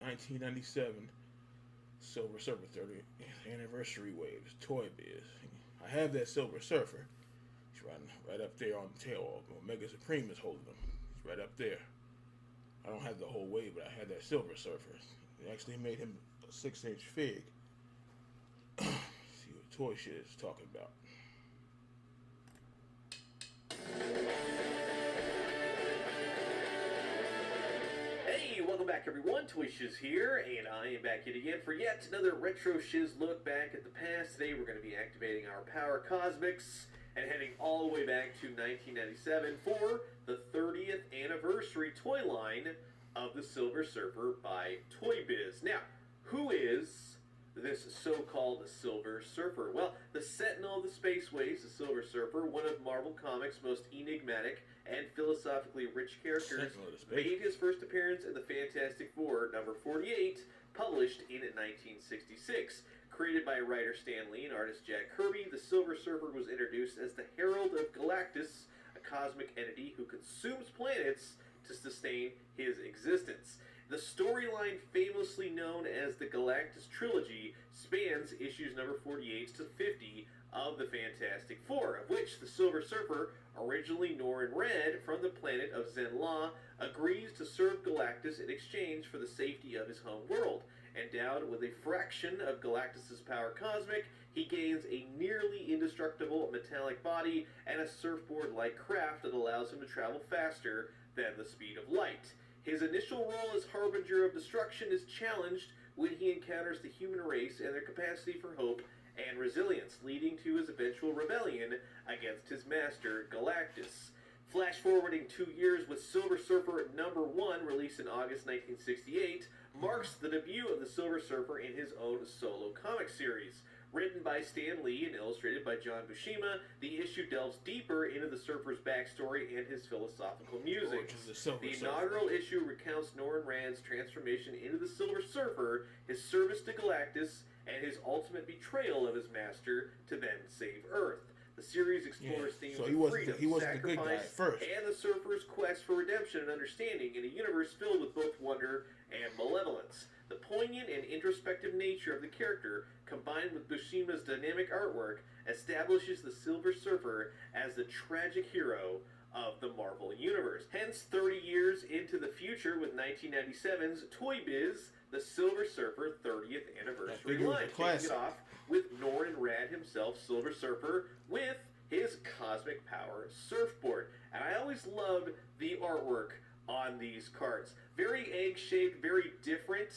1997 Silver Surfer 30th anniversary waves, Toybiz. I have that Silver Surfer. He's riding right up there on the tail. Omega Supreme is holding him. He's right up there. I don't have the whole wave, but I had that Silver Surfer. They actually made him a 6-inch fig. See what toy shit is talking about. Hey, welcome back everyone, Toybiz here, and I am back yet again for yet another retro shiz look back at the past. Today we're going to be activating our Power Cosmics and heading all the way back to 1997 for the 30th anniversary toy line of the Silver Surfer by Toybiz. Now, who is this so-called Silver Surfer? Well, the Sentinel of the Spaceways, the Silver Surfer, one of Marvel Comics' most enigmatic and philosophically rich characters, made his first appearance in the Fantastic Four, number 48, published in 1966. Created by writer Stan Lee and artist Jack Kirby, the Silver Surfer was introduced as the Herald of Galactus, a cosmic entity who consumes planets to sustain his existence. The storyline, famously known as the Galactus Trilogy, spans issues number 48 to 50 of the Fantastic Four, of which the Silver Surfer, originally Norrin Radd from the planet of Zenn-La, agrees to serve Galactus in exchange for the safety of his home world. Endowed with a fraction of Galactus' power cosmic, he gains a nearly indestructible metallic body and a surfboard-like craft that allows him to travel faster than the speed of light. His initial role as Harbinger of Destruction is challenged when he encounters the human race and their capacity for hope and resilience, leading to his eventual rebellion against his master, Galactus. Flash forwarding 2 years with Silver Surfer number 1, released in August 1968, marks the debut of the Silver Surfer in his own solo comic series. Written by Stan Lee and illustrated by John Buscema, the issue delves deeper into the Surfer's backstory and his philosophical musings. The inaugural issue recounts Norrin Radd's transformation into the Silver Surfer, his service to Galactus, and his ultimate betrayal of his master to then save Earth. The series explores themes of freedom, sacrifice, and the Surfer's quest for redemption and understanding in a universe filled with both wonder and malevolence. The poignant and introspective nature of the character, combined with Buscema's dynamic artwork, establishes the Silver Surfer as the tragic hero of the Marvel Universe. Hence, 30 years into the future with 1997's Toybiz, the Silver Surfer 30th anniversary line, kicking it off with Norrin Radd himself, Silver Surfer, with his cosmic power surfboard. And I always loved the artwork on these cards. Very egg-shaped, very different,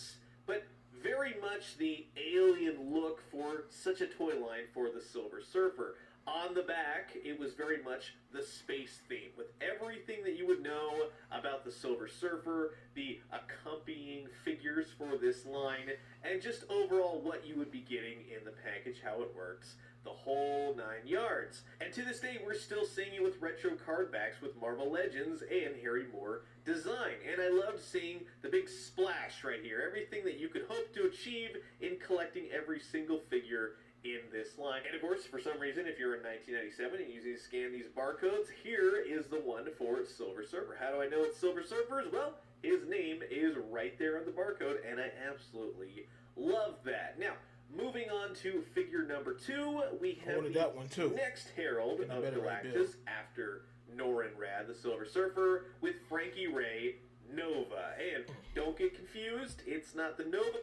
but very much the alien look for such a toy line for the Silver Surfer. On the back, it was very much the space theme, with everything that you would know about the Silver Surfer, the accompanying figures for this line, and just overall what you would be getting in the package, how it works, the whole 9 yards. And to this day, we're still seeing it with retro card backs with Marvel Legends and Harry Moore design. And I loved seeing the big splash right here, everything that you could hope to achieve in collecting every single figure in this line. And of course, for some reason, if you're in 1997 and you scan these barcodes, here is the one for Silver Surfer. How do I know it's Silver Surfer's? Well, his name is right there on the barcode, and I absolutely love that. Now, moving on to figure number 2, we have the next Herald of Galactus after Norrin Radd, the Silver Surfer, with Frankie Ray Nova. And don't get confused, it's not the Nova.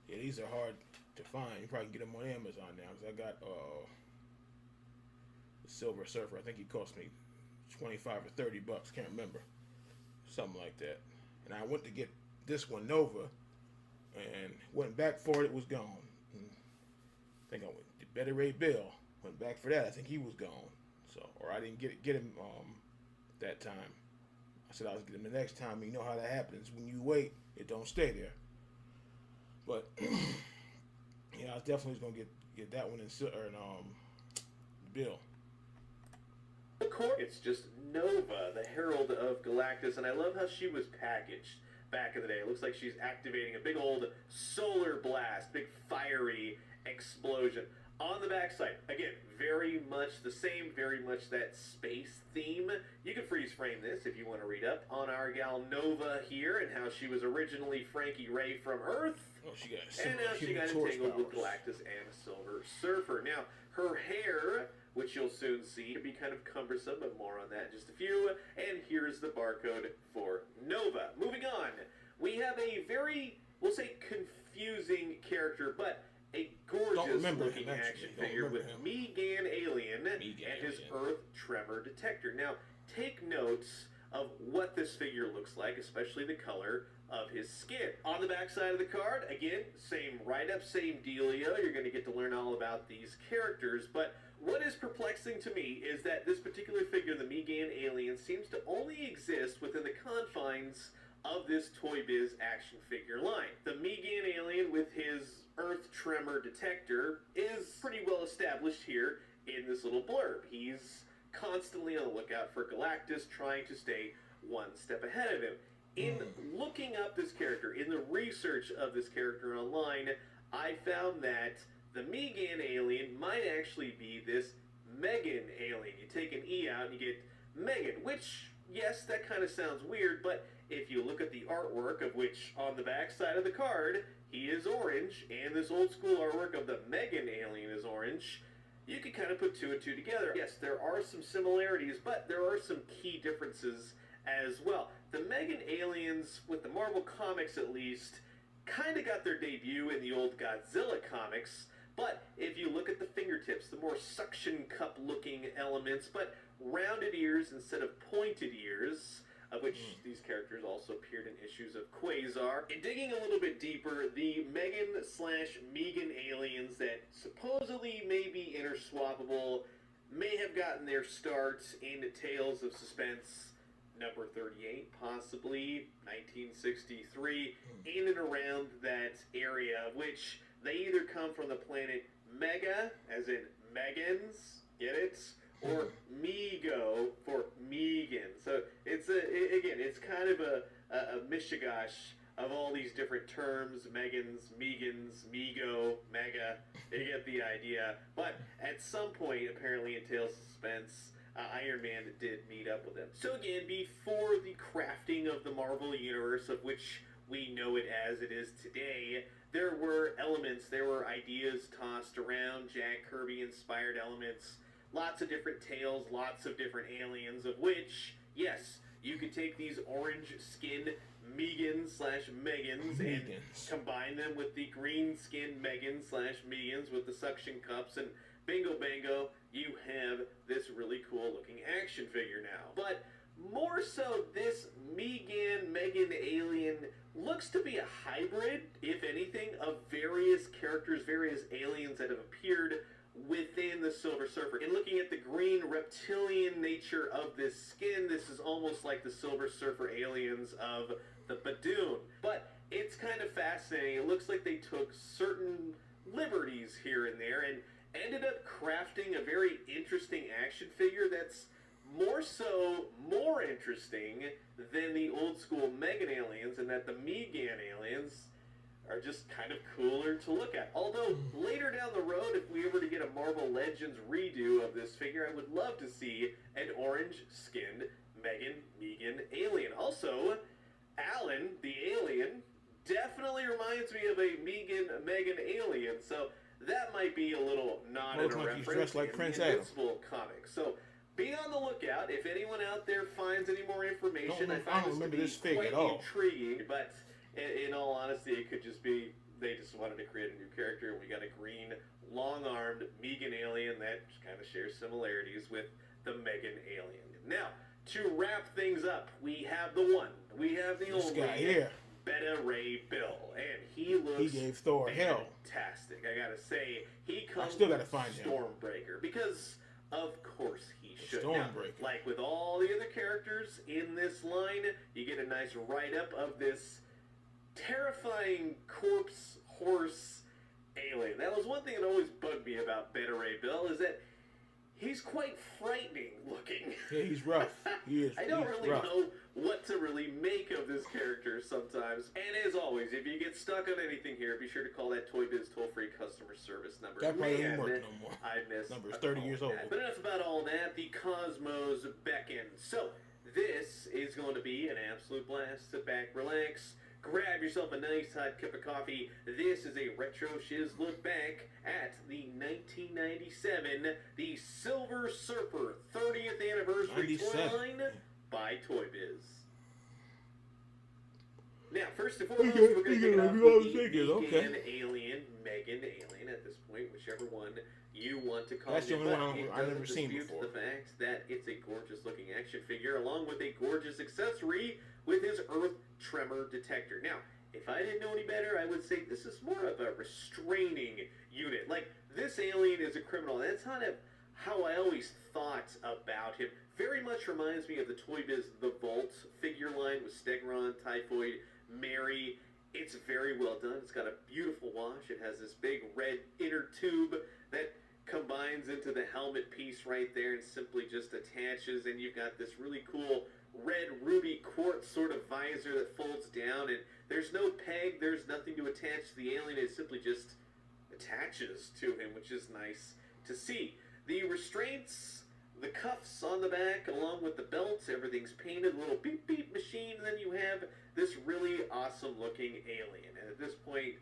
Yeah, these are hard to find. You probably can get them on Amazon now, because I got the Silver Surfer. I think he cost me 25 or 30 bucks, can't remember, something like that. And I went to get this one, Nova, and went back for it. It was gone. And I think I went to Betty Ray Bill, went back for that. I think he was gone. So, or I didn't get him that time. I said I was getting him the next time. You know how that happens. When you wait, it don't stay there. But yeah, I definitely was gonna get that one in Bill. It's just Nova, the Herald of Galactus, and I love how she was packaged back in the day. It looks like she's activating a big old solar blast, big fiery explosion. On the backside, again, very much the same, very much that space theme. You can freeze frame this if you want to read up on our gal Nova here and how she was originally Frankie Ray from Earth. Oh, she got and now she got entangled with Galactus and Silver Surfer. Now, her hair, which you'll soon see, can be kind of cumbersome, but more on that in just a few. And here's the barcode for Nova. Moving on, we have a very, we'll say, confusing character, but a gorgeous looking action figure with Megan Alien and his Earth Tremor Detector. Now, take notes of what this figure looks like, especially the color of his skin. On the back side of the card, again, same write-up, same dealio. You're going to get to learn all about these characters, but what is perplexing to me is that this particular figure, the Megan Alien, seems to only exist within the confines of this Toybiz action figure line. The Megan Alien with his Earth Tremor Detector is pretty well established here in this little blurb. He's constantly on the lookout for Galactus, trying to stay one step ahead of him. In looking up this character, in the research of this character online, I found that the Megan Alien might actually be this Megan Alien. You take an E out and you get Megan, which, yes, that kind of sounds weird, but if you look at the artwork, of which on the back side of the card, he is orange, and this old school artwork of the Megan Alien is orange, you can kind of put two and two together. Yes, there are some similarities, but there are some key differences as well. The Megan Aliens, with the Marvel Comics at least, kind of got their debut in the old Godzilla comics, but if you look at the fingertips, the more suction cup looking elements, but rounded ears instead of pointed ears, of which these characters also appeared in issues of Quasar. And digging a little bit deeper, the Megan/Megan aliens that supposedly may be interswappable may have gotten their start in Tales of Suspense number 38, possibly 1963, in and around that area, which they either come from the planet Mega, as in Megans, get it? Or Mego for Megan. So it's again, it's kind of a mishigash of all these different terms: Megans, Megans, Mego, Mega. You get the idea. But at some point, apparently in Tales of Suspense, Iron Man did meet up with him. So again, before the crafting of the Marvel Universe, of which we know it as it is today, there were elements, there were ideas tossed around, Jack Kirby-inspired elements, lots of different tales, lots of different aliens, of which, yes, you could take these orange-skinned Megans/Megans and combine them with the green-skinned Megans/Megans with the suction cups, and bingo bango, you have this really cool-looking action figure now. But more so, this Megan alien looks to be a hybrid, if anything, of various characters, various aliens that have appeared within the Silver Surfer. And looking at the green reptilian nature of this skin, this is almost like the Silver Surfer aliens of the Badoon. But it's kind of fascinating. It looks like they took certain liberties here and there and ended up crafting a very interesting action figure that's more interesting than the old school Megan aliens, and that the Megan aliens are just kind of cooler to look at. Although, later down the road, if we ever to get a Marvel Legends redo of this figure, I would love to see an orange-skinned Megan alien. Also, Alan, the alien, definitely reminds me of a Megan alien, so that might be a little nod and a reference like in Prince the Invincible comic. So, be on the lookout. If anyone out there finds any more information, I find this to be quite intriguing, but in all honesty, it could just be they just wanted to create a new character, and we got a green, long-armed Megan alien that kind of shares similarities with the Megan alien. Now, to wrap things up, we have the one, we have the only guy here, Beta Ray Bill, and he looks gave Thor hell. Fantastic. I gotta say, he comes still gotta find him. Stormbreaker, because of course he should. Stormbreaker. Now, like with all the other characters in this line, you get a nice write-up of this terrifying corpse horse alien. That was one thing that always bugged me about Beta Ray Bill, is that he's quite frightening looking. Yeah, he's rough. He is. I don't really rough. know what to really make of this character sometimes. And as always, if you get stuck on anything here, be sure to call that Toybiz toll-free customer service number. That probably doesn't work no more. I miss Number's 30 years old. But enough about all that. The Cosmos beckon. So this is going to be an absolute blast. Sit back, relax. Grab yourself a nice hot cup of coffee. This is a retro shiz look back at the 1997, the Silver Surfer 30th anniversary toy line by Toybiz. Now, first and foremost, we're going to kick it off with the Megan Alien at this point, whichever one you want to call it. That's the only one I've never seen before. The fact that it's a gorgeous looking action figure along with a gorgeous accessory with his Earth tremor detector. Now, if I didn't know any better, I would say this is more of a restraining unit. Like, this alien is a criminal. That's kind of how I always thought about him. Very much reminds me of the Toybiz The Vault figure line with Stegron, Typhoid, Mary. It's very well done. It's got a beautiful wash. It has this big red inner tube that combines into the helmet piece right there and simply just attaches, and you've got this really cool red ruby quartz sort of visor that folds down, and there's no peg, there's nothing to attach to the alien. It simply just attaches to him, which is nice to see. The restraints, the cuffs on the back along with the belts, everything's painted, a little beep beep machine, and then you have this really awesome looking alien. And at this point,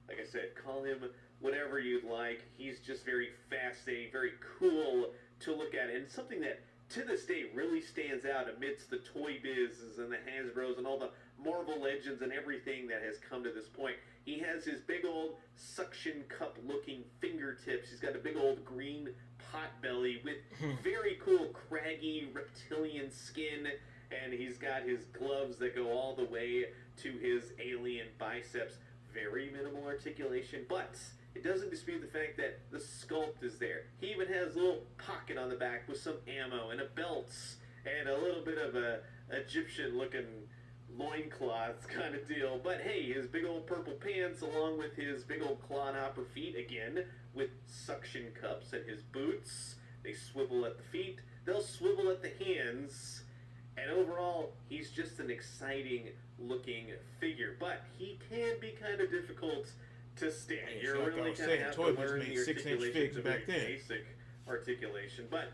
like I said, call him whatever you'd like. He's just very fascinating, very cool to look at, and something that to this day really stands out amidst the Toybizes and the Hasbros and all the Marvel Legends and everything that has come to this point. He has his big old suction cup looking fingertips. He's got a big old green pot belly with very cool craggy reptilian skin, and he's got his gloves that go all the way to his alien biceps. Very minimal articulation, but it doesn't dispute the fact that the sculpt is there. He even has a little pocket on the back with some ammo and a belt and a little bit of a Egyptian-looking loincloths kind of deal. But hey, his big old purple pants along with his big old clodhopper feet, again, with suction cups, and his boots. They swivel at the feet. They'll swivel at the hands. And overall, he's just an exciting-looking figure. But he can be kind of difficult to stand. You're like really kind of have to learn the 6-inch articulation. figs It's a back very then. basic articulation, but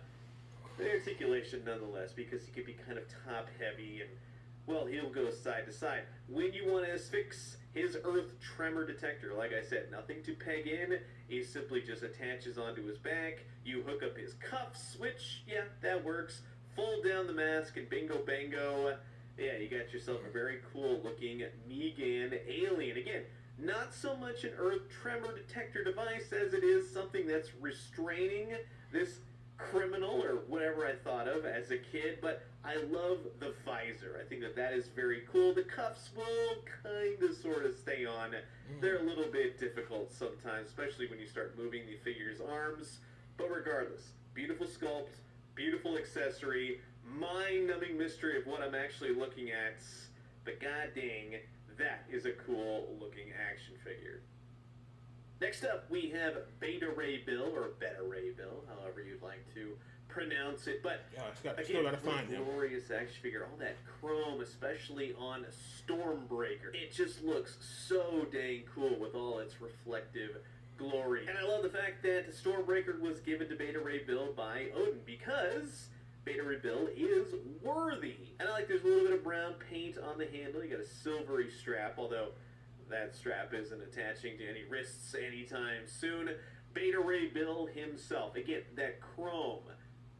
the articulation nonetheless, because he can be kind of top-heavy and, well, he'll go side to side. When you want to fix his Earth tremor detector, like I said, nothing to peg in. He simply just attaches onto his back. You hook up his cuffs, which, yeah, that works. Fold down the mask and bingo bango. Yeah, you got yourself a very cool-looking Megan alien. Again, not so much an Earth tremor detector device as it is something that's restraining this criminal or whatever I thought of as a kid, but I love the visor. I think that that is very cool. The cuffs will kind of sort of stay on. They're a little bit difficult sometimes, especially when you start moving the figure's arms, but regardless, beautiful sculpt, beautiful accessory, mind-numbing mystery of what I'm actually looking at, but god dang, that is a cool-looking action figure. Next up, we have Beta Ray Bill, or Beta Ray Bill, however you'd like to pronounce it. But Yeah, again, still got to find him. glorious action figure. All that chrome, especially on Stormbreaker. It just looks so dang cool with all its reflective glory. And I love the fact that Stormbreaker was given to Beta Ray Bill by Odin, because Beta Ray Bill is worthy. And I like there's a little bit of brown paint on the handle. You got a silvery strap, although that strap isn't attaching to any wrists anytime soon. Beta Ray Bill himself, again, that chrome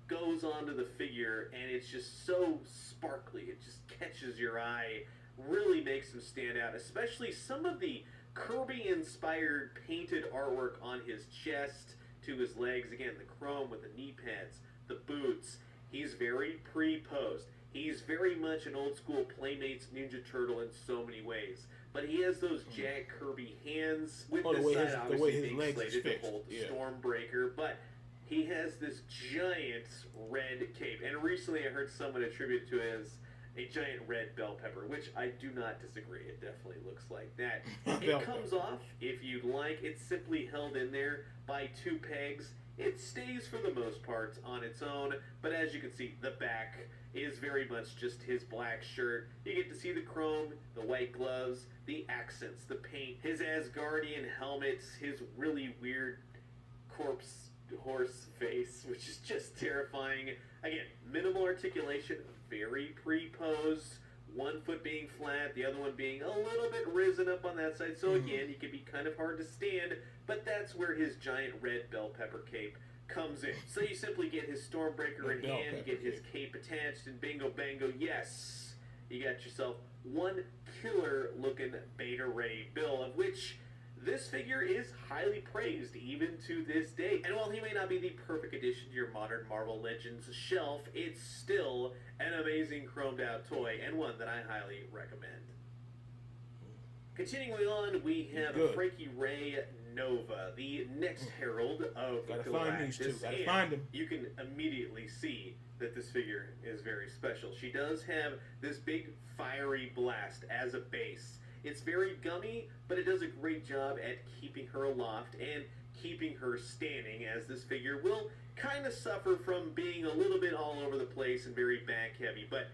goes onto the figure, and it's just so sparkly. It just catches your eye, really makes him stand out, especially some of the Kirby-inspired painted artwork on his chest to his legs. Again, the chrome with the knee pads, the boots. He's very pre-posed. He's very much an old-school Playmates Ninja Turtle in so many ways. But he has those Jack Kirby hands with Oh, this the way side his obviously being legs is slated to fixed, hold yeah. Stormbreaker. But he has this giant red cape. And recently I heard someone attribute it to as a giant red bell pepper, which I do not disagree. It definitely looks like that. It comes off, if you'd like. It's simply held in there by two pegs. it stays for the most part on its own, but as you can see, the back is very much just his black shirt. You get to see the chrome, the white gloves, the accents, the paint, his Asgardian helmet, his really weird corpse horse face, which is just terrifying. Again, minimal articulation, very pre-posed, one foot being flat, the other one being a little bit risen up on that side, so again, he can be kind of hard to stand, but that's where his giant red bell pepper cape comes in. So you simply get his Stormbreaker in hand, you get his cape attached, and bingo bango, yes, you got yourself one killer looking Beta Ray Bill, of which this figure is highly praised even to this day. And while he may not be the perfect addition to your modern Marvel Legends shelf, it's still an amazing chromed out toy and one that I highly recommend. Continuing on, we have Frankie Ray Nova, the next herald of Galactus. Find these two. Gotta find them. You can immediately see that this figure is very special. She does have this big fiery blast as a base. It's very gummy, but it does a great job at keeping her aloft and keeping her standing, as this figure will kind of suffer from being a little bit all over the place and very back heavy, but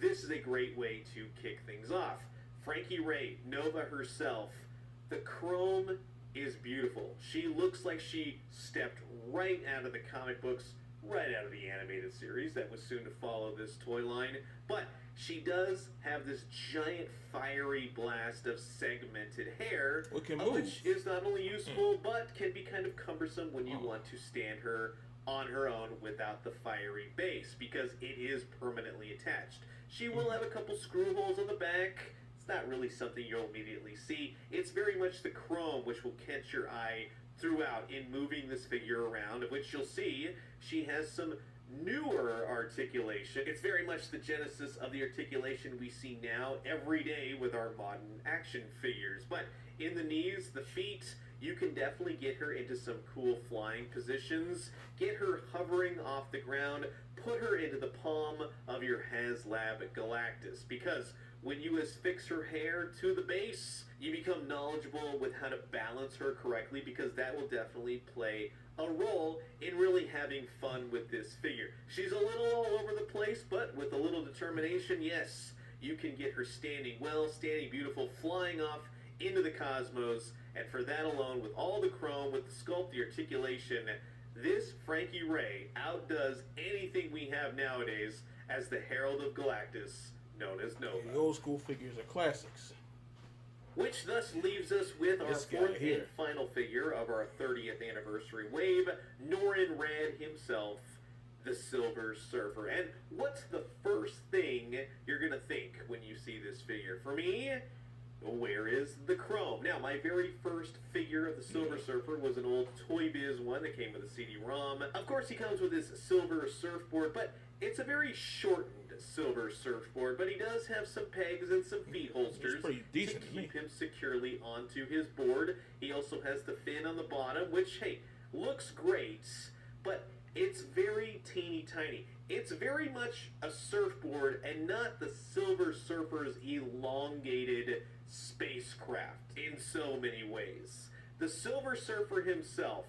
this is a great way to kick things off. Frankie Ray, Nova herself, the chrome is beautiful. She looks like she stepped right out of the comic books, right out of the animated series that was soon to follow this toy line, but she does have this giant fiery blast of segmented hair, which is not only useful, but can be kind of cumbersome when you want to stand her on her own without the fiery base, because it is permanently attached. She will have a couple screw holes on the back. It's not really something you'll immediately see. It's very much the chrome which will catch your eye throughout in moving this figure around, of which you'll see she has some newer articulation. It's very much the genesis of the articulation we see now every day with our modern action figures. But in the knees, the feet, you can definitely get her into some cool flying positions, get her hovering off the ground, put her into the palm of your HasLab Galactus, because when you affix her hair to the base, you become knowledgeable with how to balance her correctly, because that will definitely play a role in really having fun with this figure. She's a little all over the place, but with a little determination, yes, you can get her standing well, standing beautiful, flying off into the cosmos, and for that alone, with all the chrome, with the sculpt, the articulation, this Frankie Ray outdoes anything we have nowadays as the Herald of Galactus, known as Nova. The old school figures are classics. Which thus leaves us with our fourth and final figure of our 30th anniversary wave, Norrin Rad himself, the Silver Surfer. And what's the first thing you're going to think when you see this figure? For me, where is the chrome? Now, my very first figure of the Silver Surfer was an old Toybiz one that came with a CD-ROM. Of course, he comes with his silver surfboard, but it's a very shortened silver surfboard, but he does have some pegs and some feet holsters to keep him securely onto his board. He also has the fin on the bottom, which, hey, looks great, but it's very teeny tiny. It's very much a surfboard and not the Silver Surfer's elongated spacecraft in so many ways. The Silver Surfer himself,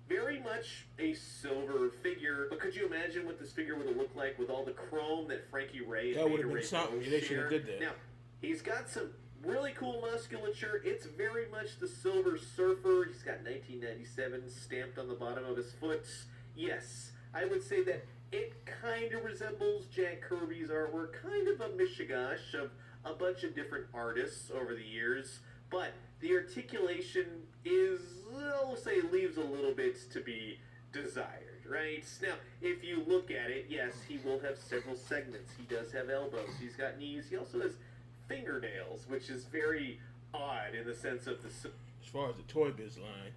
very much a silver figure, but could you imagine what this figure would have looked like with all the chrome that Frankie Ray and That would have been something. They should have did that. Now, he's got some really cool musculature. It's very much the Silver Surfer. He's got 1997 stamped on the bottom of his foot. Yes, I would say that it kind of resembles Jack Kirby's artwork, kind of a mishigash of a bunch of different artists over the years, but the articulation is, I'll say, leaves a little bit to be desired, right? Now, if you look at it, yes, he will have several segments. He does have elbows. He's got knees. He also has fingernails, which is very odd in the sense of the... As far as the Toybiz line,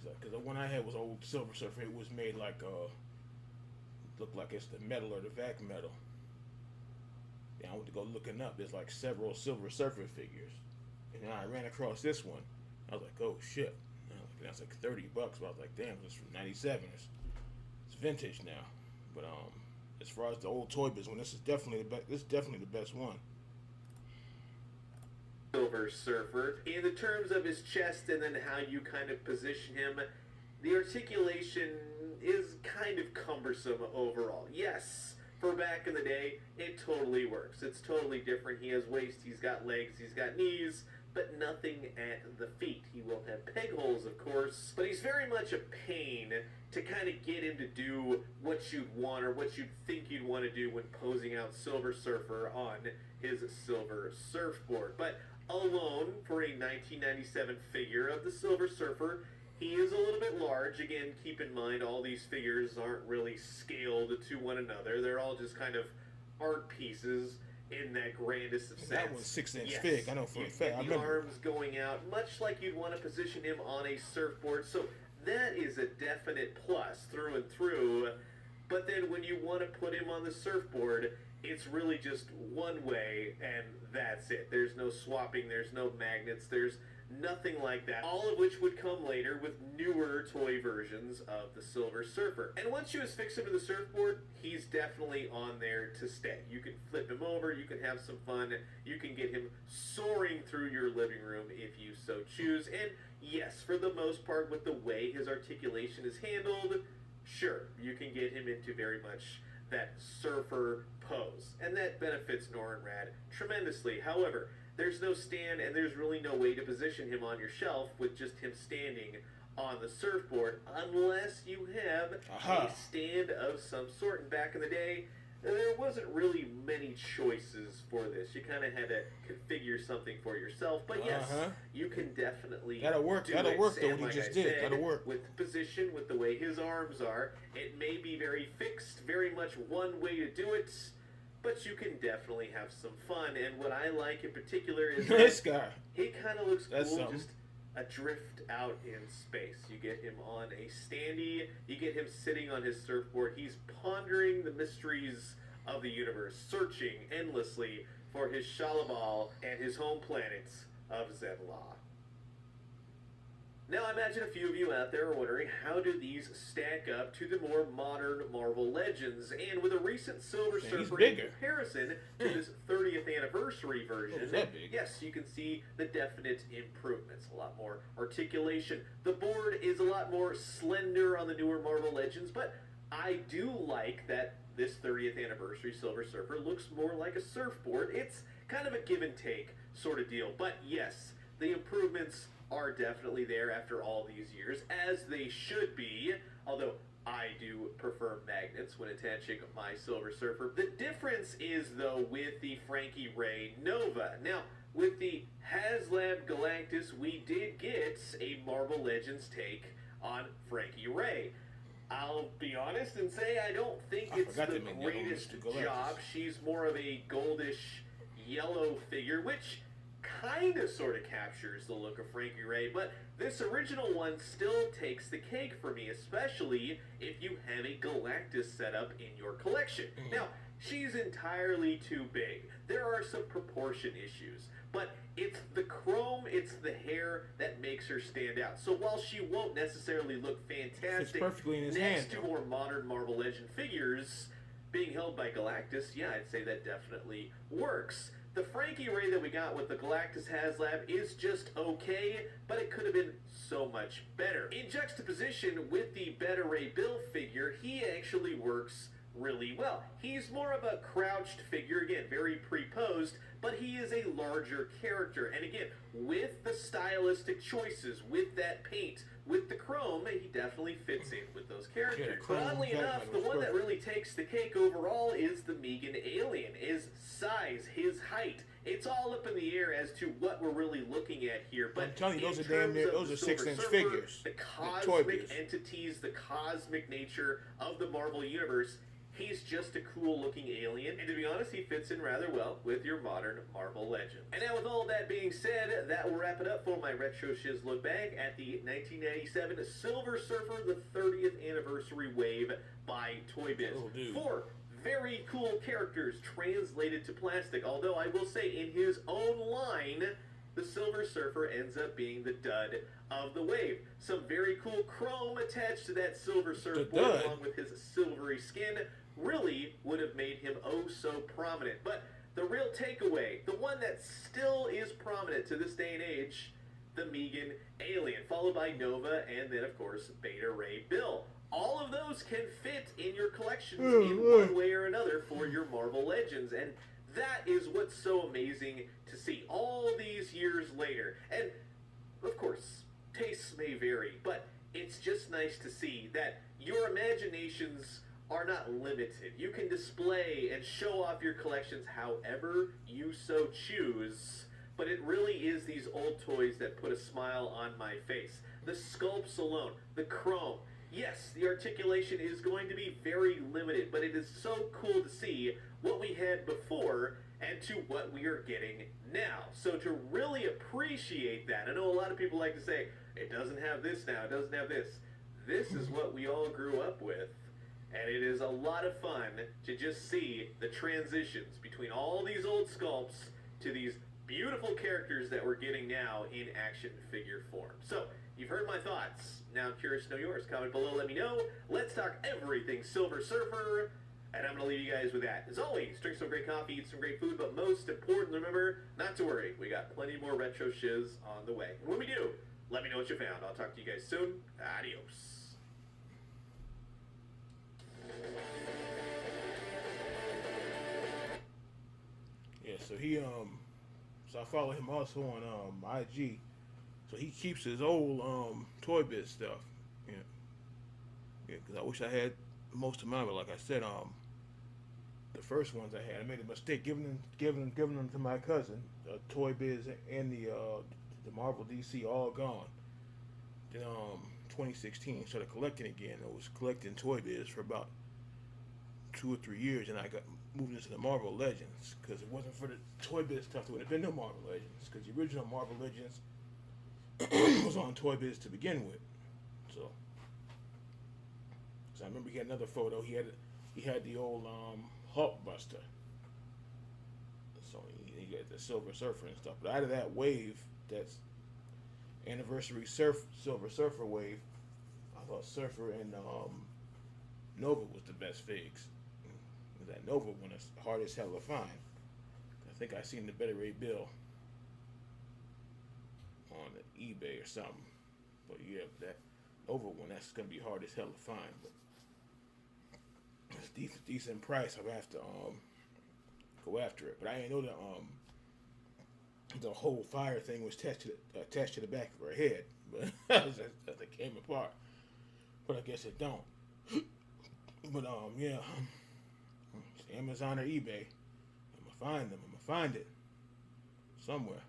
because the one I had was old Silver Surfer. It was made like, looked like it's the metal or the vac metal. Yeah, I went to go looking up. There's like several Silver Surfer figures. And then I ran across this one. I was like, oh shit. That's like $30, but I was like, damn, it's from '97. It's vintage now. But as far as the old Toybiz one, this is definitely the best. This is definitely the best one. Silver Surfer. In the terms of his chest and then how you kind of position him, the articulation is kind of cumbersome overall. Yes, for back in the day, it totally works. It's totally different. He has waist, he's got legs, he's got knees, but nothing at the feet. He will have peg holes, of course, but he's very much a pain to kind of get him to do what you'd want or what you'd think you'd want to do when posing out Silver Surfer on his Silver Surfboard. But alone, for a 1997 figure of the Silver Surfer, he is a little bit large. Again, keep in mind, all these figures aren't really scaled to one another. They're all just kind of art pieces in that grandest of sense. That was 6-inch fig, I know for a fact. I The remember. arms going out, much like you'd want to position him on a surfboard. So that is a definite plus through and through. But then when you want to put him on the surfboard, it's really just one way, and that's it. There's no swapping, there's no magnets, there's nothing like that. All of which would come later with newer toy versions of the Silver Surfer. And once you affix him to the surfboard, he's definitely on there to stay. You can flip him over, you can have some fun, you can get him soaring through your living room if you so choose. And yes, for the most part, with the way his articulation is handled, sure, you can get him into very much that surfer pose. And that benefits Norrinrad tremendously. However, there's no stand and there's really no way to position him on your shelf with just him standing on the surfboard unless you have a stand of some sort. And back in the day, there wasn't really many choices for this. You kind of had to configure something for yourself. But yes, you can definitely That'll work. do That'll it. work, though, And what he like just I did. said, That'll work. with the position, with the way his arms are, it may be very fixed, very much one way to do it, but you can definitely have some fun. And what I like in particular is This guy. he kind of looks That's cool, something. just adrift out in space. You get him on a standee, you get him sitting on his surfboard. He's pondering the mysteries of the universe, searching endlessly for his Shalabal and his home planet of Zenla. Now, I imagine a few of you out there are wondering, how do these stack up to the more modern Marvel Legends? And with a recent Silver He's Surfer in bigger. comparison to this 30th anniversary version, Oh, is that big? yes, you can see the definite improvements. A lot more articulation. The board is a lot more slender on the newer Marvel Legends, but I do like that this 30th anniversary Silver Surfer looks more like a surfboard. It's kind of a give and take sort of deal. But yes, the improvements are definitely there after all these years, as they should be, although I do prefer magnets when attaching my Silver Surfer. The difference is, though, with the Frankie Ray Nova. Now, with the HasLab Galactus, we did get a Marvel Legends take on Frankie Ray. I'll be honest and say I don't think it's the greatest job. She's more of a goldish yellow figure, which kind of sort of captures the look of Frankie Ray, but this original one still takes the cake for me, especially if you have a Galactus setup in your collection. Now, she's entirely too big. There are some proportion issues, but it's the chrome, it's the hair that makes her stand out. So while she won't necessarily look fantastic perfectly in his next hand, to more modern Marvel Legend figures being held by Galactus, yeah, I'd say that definitely works. The Frankie Ray that we got with the Galactus HasLab is just okay, but it could have been so much better. In juxtaposition with the Beta Ray Bill figure, he actually works really well. He's more of a crouched figure, again, very pre-posed, but he is a larger character. And again, with the stylistic choices, with that paint, with the chrome, he definitely fits in with those characters. But oddly enough, the one that really takes the cake overall is the Megan Alien. His size, his height, it's all up in the air as to what we're really looking at here. But I'm telling you, those in are damn near, terms those of are the 6-inch Silver figures. Surfer, the The cosmic Toybiz. entities, the cosmic nature of the Marvel Universe, he's just a cool-looking alien, and to be honest, he fits in rather well with your modern Marvel Legend. And now with all that being said, that will wrap it up for my Retro Shiz look back at the 1997 Silver Surfer, the 30th Anniversary Wave by Toybiz. Oh, dude. 4 very cool characters translated to plastic, although I will say in his own line, the Silver Surfer ends up being the dud of the wave. Some very cool chrome attached to that Silver Surfboard along with his silvery skin really would have made him oh so prominent. But the real takeaway, the one that still is prominent to this day and age, the Megan Alien, followed by Nova, and then of course Beta Ray Bill. all of those can fit in your collections in one way or another for your Marvel Legends. And that is what's so amazing to see all these years later. And, of course, tastes may vary, but it's just nice to see that your imaginations are not limited. You can display and show off your collections however you so choose, but it really is these old toys that put a smile on my face. The sculpts alone, the chrome. Yes, the articulation is going to be very limited, but it is so cool to see what we had before and to what we are getting now. So to really appreciate that, I know a lot of people like to say, it doesn't have this now, it doesn't have this. This is what we all grew up with, and it is a lot of fun to just see the transitions between all these old sculpts to these beautiful characters that we're getting now in action figure form. So, you've heard my thoughts. Now I'm curious to know yours. Comment below, let me know. Let's talk everything Silver Surfer, and I'm going to leave you guys with that. As always, drink some great coffee, eat some great food, but most importantly, remember, not to worry. We got plenty more retro shiz on the way. And when we do, let me know what you found. I'll talk to you guys soon. Adios. Yeah, so I follow him also on IG. So he keeps his old Toybiz stuff. Yeah, yeah. Because I wish I had most of mine, but like I said, the first ones I had, I made a mistake giving them to my cousin. Toybiz and the Marvel DC all gone. Then 2016 started collecting again. I was collecting Toybiz for about 2 or 3 years, and I got moved into the Marvel Legends because it wasn't for the Toybiz stuff. There would have been no Marvel Legends because the original Marvel Legends was on Toybiz to begin with. So I remember he had another photo. He had the old Hulk Buster. So he got the Silver Surfer and stuff. But out of that wave, that's anniversary Silver Surfer wave, I thought Surfer and Nova was the best figs. That Nova one is hard as hell to find. I think I seen the better rate bill on eBay or something. But yeah, that Nova one, that's gonna be hard as hell to find. But it's decent price. I have to go after it. But I didn't know the whole fire thing was attached to the back of her head. But as it came apart. But I guess it don't. But yeah. Amazon or eBay. I'm gonna find them. I'm gonna find it somewhere.